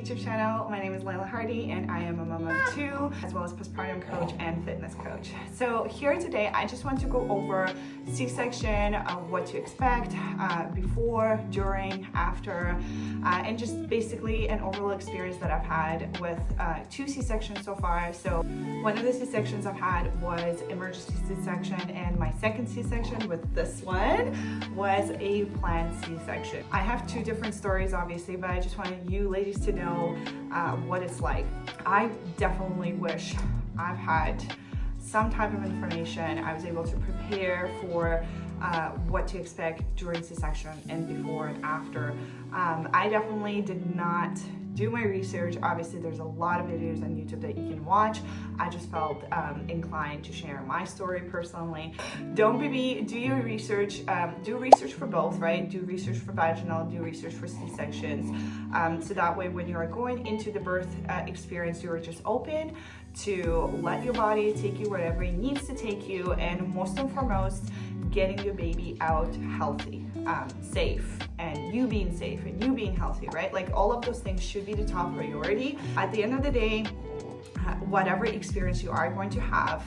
YouTube channel. My name is Layla Hardy and I am a mom of two, as well as postpartum coach and fitness coach. So here today, I just want to go over C-section, what to expect before, during, after, and just basically an overall experience that I've had with two C-sections so far. So one of the C-sections I've had was emergency C-section, and my second C-section with this one was a planned C-section. I have two different stories obviously, but I just wanted you ladies to know what it's like. I definitely wish I've had some type of information. I was able to prepare for what to expect during C-section and before and after. I definitely did not do my research. Obviously, there's a lot of videos on YouTube that you can watch. I just felt inclined to share my story personally. Don't be me, do your research. Do research for both, right? Do research for vaginal, do research for C-sections. So that way, when you're going into the birth experience, you're just open to let your body take you wherever it needs to take you, and most and foremost, getting your baby out healthy, safe, and you being safe and you being healthy, right? Like all of those things should be the top priority. At the end of the day, whatever experience you are going to have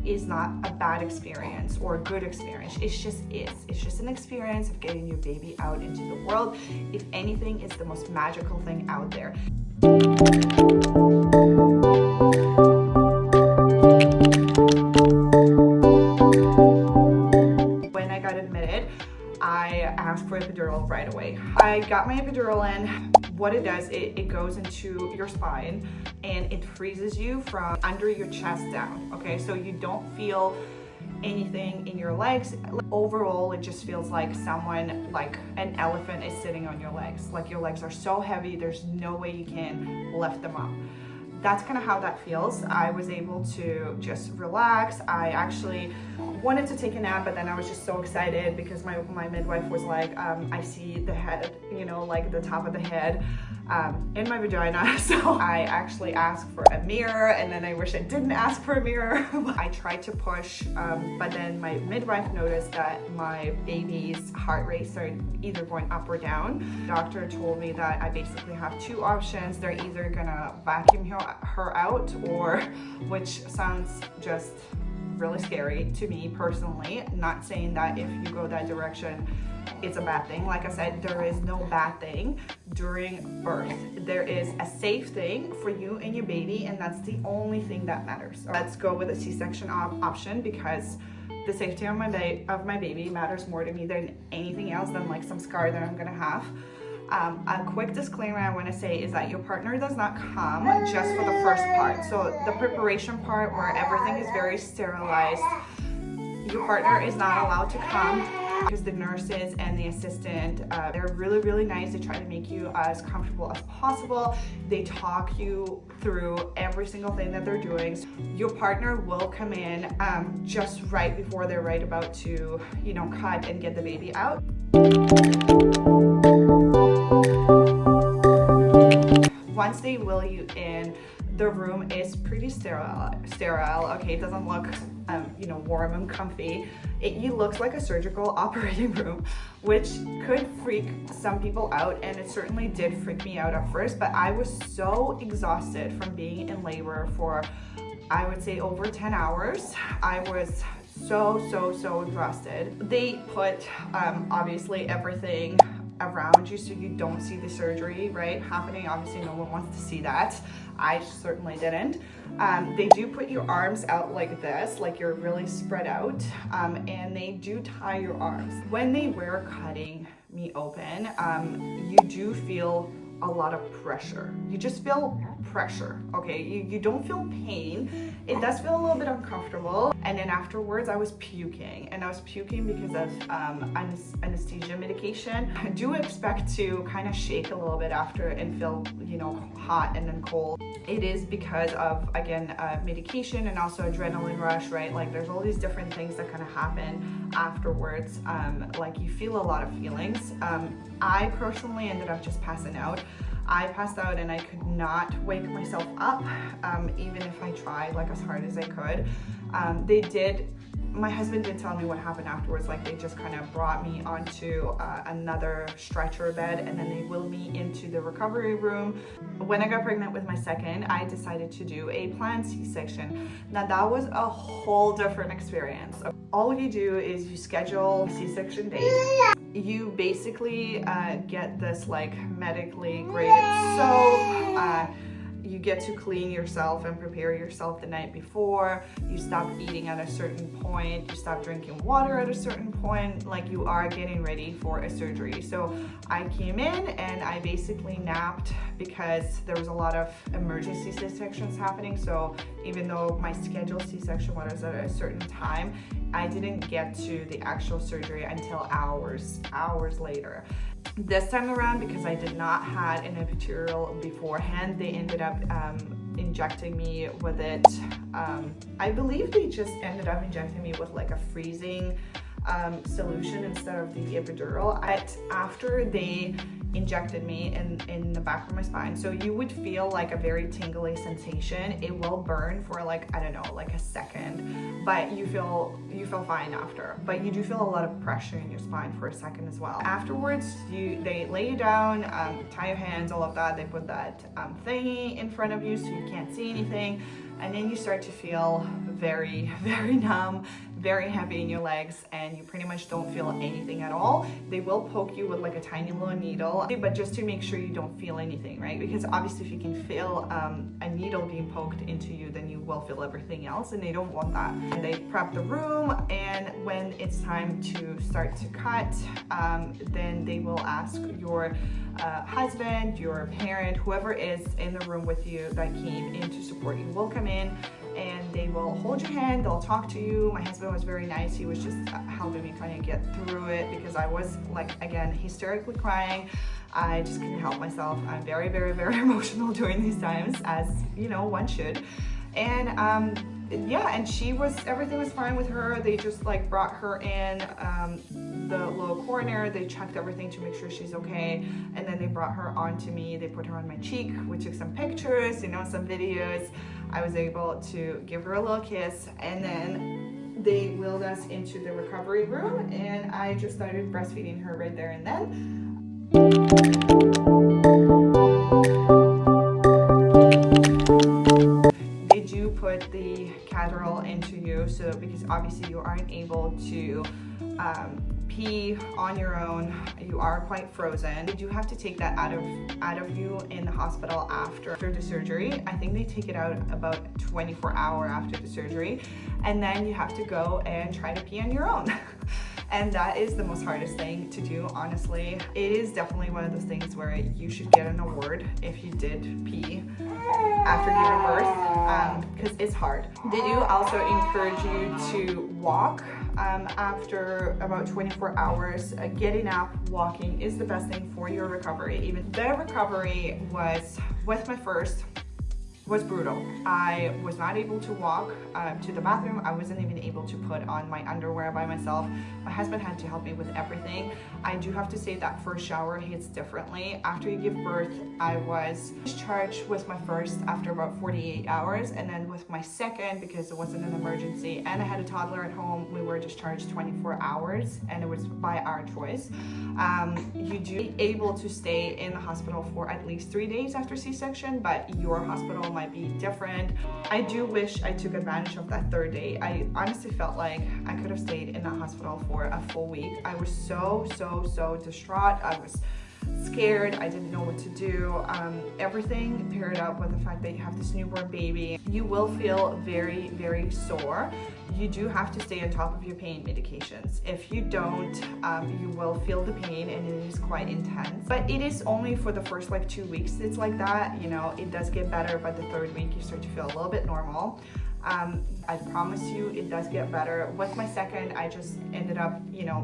is not a bad experience or a good experience. It just is. It's just an experience of getting your baby out into the world. If anything, it's the most magical thing out there. I asked for epidural right away. I got my epidural in. What it does, it goes into your spine and it freezes you from under your chest down, okay? So you don't feel anything in your legs. Overall, it just feels like someone, like an elephant is sitting on your legs. Like your legs are so heavy, there's no way you can lift them up. That's kind of how that feels. I was able to just relax. I actually wanted to take a nap, but then I was just so excited because my midwife was like, I see the head, you know, like the top of the head in my vagina. So I actually asked for a mirror, and then I wish I didn't ask for a mirror. I tried to push, but then my midwife noticed that my baby's heart rate started either going up or down. The doctor told me that I basically have two options. They're either gonna vacuum her out, or, which sounds just really scary to me personally. Not saying that if you go that direction it's a bad thing. Like I said, there is no bad thing during birth. There is a safe thing for you and your baby, and that's the only thing that matters. Let's go with a C-section option, because the safety of my baby matters more to me than anything else, than like some scar that I'm gonna have. A quick disclaimer I want to say is that your partner does not come just for the first part. So the preparation part, where everything is very sterilized, your partner is not allowed to come, because the nurses and the assistant, they're really nice. They try to make you as comfortable as possible. They talk you through every single thing that they're doing. Your partner will come in just right before they're right about to, you know, cut and get the baby out. Once they wheel you in, the room is pretty sterile. Okay, it doesn't look, you know, warm and comfy. It looks like a surgical operating room, which could freak some people out, and it certainly did freak me out at first. But I was so exhausted from being in labor for, I would say, over 10 hours. I was so exhausted. They put obviously everything around you so you don't see the surgery, right, happening. Obviously no one wants to see that. I certainly didn't. They do put your arms out like this, like you're really spread out, and they do tie your arms. When they were cutting me open, you do feel a lot of pressure. You just feel pressure, okay? You don't feel pain. It does feel a little bit uncomfortable. And then afterwards, I was puking. And I was puking because of anesthesia medication. I do expect to kind of shake a little bit after and feel, you know, hot and then cold. It is because of, again, medication and also adrenaline rush, right? Like there's all these different things that kind of happen afterwards. Like you feel a lot of feelings. I personally ended up just passing out. I passed out and I could not wake myself up, even if I tried like as hard as I could. They did my husband did tell me what happened afterwards. Like, they just kind of brought me onto another stretcher bed, and then they wheeled me into the recovery room. When I got pregnant with my second, I decided to do a planned C-section. Now that was a whole different experience. All you do is you schedule a C-section date. You basically get this like medically graded soap. You get to clean yourself and prepare yourself the night before. You stop eating at a certain point. You stop drinking water at a certain point. Like, you are getting ready for a surgery. So I came in and I basically napped because there was a lot of emergency C-sections happening. So even though my scheduled C-section was at a certain time, I didn't get to the actual surgery until hours later. This time around, because I did not had an epidural beforehand, they ended up injecting me with it. I believe they just ended up injecting me with like a freezing solution instead of the epidural. After they injected me in the back of my spine, so you would feel like a very tingly sensation. It will burn for like, I don't know, like a second, but you feel fine after. But you do feel a lot of pressure in your spine for a second as well. Afterwards, they lay you down, tie your hands, all of that. They put that thingy in front of you so you can't see anything, and then you start to feel very, very numb, very heavy in your legs, and you pretty much don't feel anything at all. They will poke you with like a tiny little needle, but just to make sure you don't feel anything, right? Because obviously if you can feel a needle being poked into you, then you will feel everything else, and they don't want that. And they prep the room, and when it's time to start to cut, then they will ask your husband, your parent, whoever is in the room with you that came in to support you will come in, and they will hold your hand, they'll talk to you. My husband was very nice. He was just helping me kind of get through it because I was, like, again, hysterically crying. I just couldn't help myself. I'm very, very, very emotional during these times, as you know, one should. And yeah, and everything was fine with her. They just like brought her in the low corner. They checked everything to make sure she's okay. And then they brought her onto me. They put her on my cheek. We took some pictures, some videos. I was able to give her a little kiss. And then they wheeled us into the recovery room, and I just started breastfeeding her right there and then. Put the catheter into you, so because obviously you aren't able to pee on your own, you are quite frozen. You do have to take that out of you in the hospital after the surgery. I think they take it out about 24 hours after the surgery, and then you have to go and try to pee on your own. And that is the most hardest thing to do, honestly. It is definitely one of those things where you should get an award if you did pee after giving birth, because it's hard. They do also encourage you to walk after about 24 hours. Getting up, walking is the best thing for your recovery. Even the recovery was, with my first, was brutal. I was not able to walk to the bathroom. I wasn't even able to put on my underwear by myself. My husband had to help me with everything. I do have to say that first shower hits differently. After you give birth, I was discharged with my first after about 48 hours, and then with my second, because it wasn't an emergency and I had a toddler at home, we were discharged 24 hours, and it was by our choice. You do be able to stay in the hospital for at least 3 days after C-section, but your hospital might be different. I do wish I took advantage of that third day. I honestly felt like I could have stayed in the hospital for a full week. I was so distraught. I was scared. I didn't know what to do. Everything paired up with the fact that you have this newborn baby. You will feel very, very sore. You do have to stay on top of your pain medications. If you don't, you will feel the pain, and it is quite intense. But it is only for the first 2 weeks it's like that. It does get better, but the third week you start to feel a little bit normal. I promise you it does get better. With my second, I just ended up,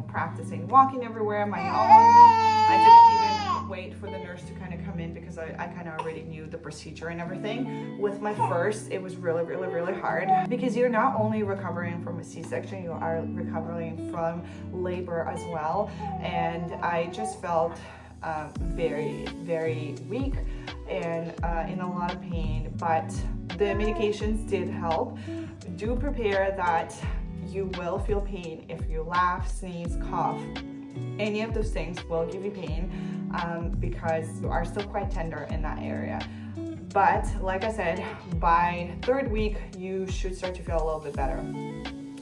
practicing walking everywhere on my own. I didn't even wait for the nurse to kind of come in because I kind of already knew the procedure and everything. With my first, it was really, really, really hard because you're not only recovering from a C-section, you are recovering from labor as well. And I just felt very, very weak and in a lot of pain, but the medications did help. Do prepare that you will feel pain if you laugh, sneeze, cough. Any of those things will give you pain because you are still quite tender in that area. But like I said, by 3rd week, you should start to feel a little bit better.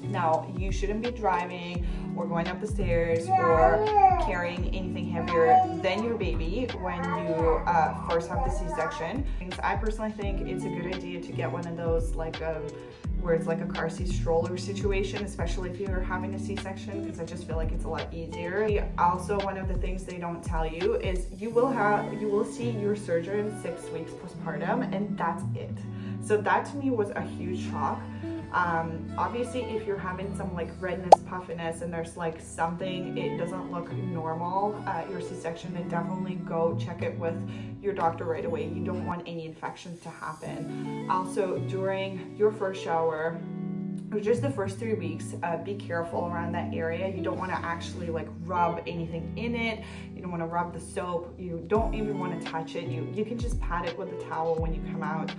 Now, you shouldn't be driving or going up the stairs or carrying anything heavier than your baby when you first have the C-section. I personally think it's a good idea to get one of those where it's like a car seat stroller situation, especially if you're having a C-section, because I just feel like it's a lot easier. Also, one of the things they don't tell you is you will see your surgeon 6 weeks postpartum, and that's it. So that to me was a huge shock. Obviously, if you're having some like redness, puffiness, and there's like something, it doesn't look normal at your C-section, then definitely go check it with your doctor right away. You don't want any infections to happen. Also, during your first shower, or just the first 3 weeks, be careful around that area. You don't want to actually like rub anything in it. You don't want to rub the soap. You don't even want to touch it. You can just pat it with a towel when you come out,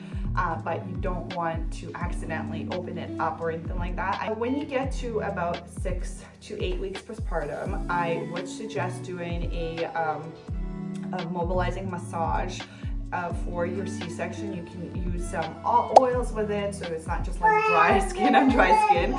but you don't want to accidentally open it up or anything like that. When you get to about 6 to 8 weeks postpartum, I would suggest doing a mobilizing massage. For your C-section, you can use some oils with it, so it's not just like dry skin on dry skin,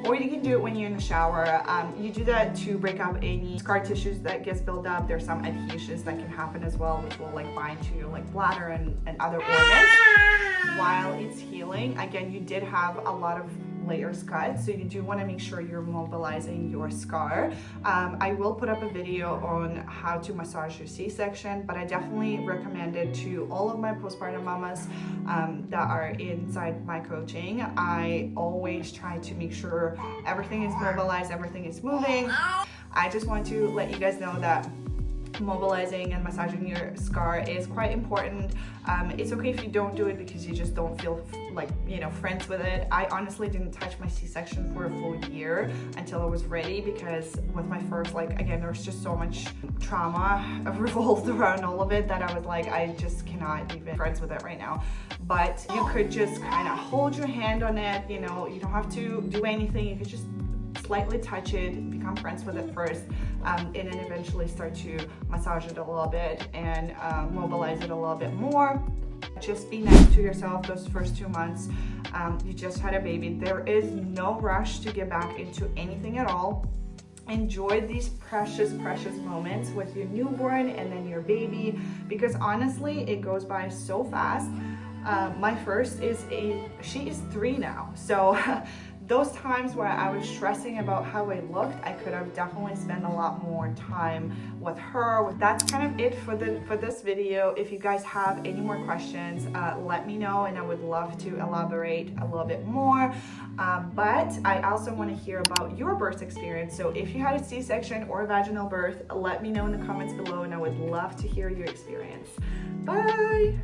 or you can do it when you're in the shower. You do that to break up any scar tissues that gets built up. There's some adhesions that can happen as well, which will like bind to your like bladder and other organs while it's healing. Again, you did have a lot of layers cut, so you do want to make sure you're mobilizing your scar. I will put up a video on how to massage your C-section, but I definitely recommend it to all of my postpartum mamas that are inside my coaching. I always try to make sure everything is mobilized, everything is moving. I just want to let you guys know that mobilizing and massaging your scar is quite important. It's okay if you don't do it because you just don't feel like, friends with it. I honestly didn't touch my C-section for a full year until I was ready, because with my first, again, there was just so much trauma revolved around all of it that I was like, I just cannot even friends with it right now. But you could just kind of hold your hand on it, you don't have to do anything. You could just slightly touch it, become friends with it first, and then eventually start to massage it a little bit and mobilize it a little bit more. Just be nice to yourself those first 2 months. You just had a baby. There is no rush to get back into anything at all. Enjoy these precious moments with your newborn and then your baby, because honestly, it goes by so fast. My first she is 3 now, so those times where I was stressing about how I looked, I could have definitely spent a lot more time with her. That's kind of it for this video. If you guys have any more questions, let me know, and I would love to elaborate a little bit more. But I also want to hear about your birth experience. So if you had a C-section or a vaginal birth, let me know in the comments below, and I would love to hear your experience. Bye!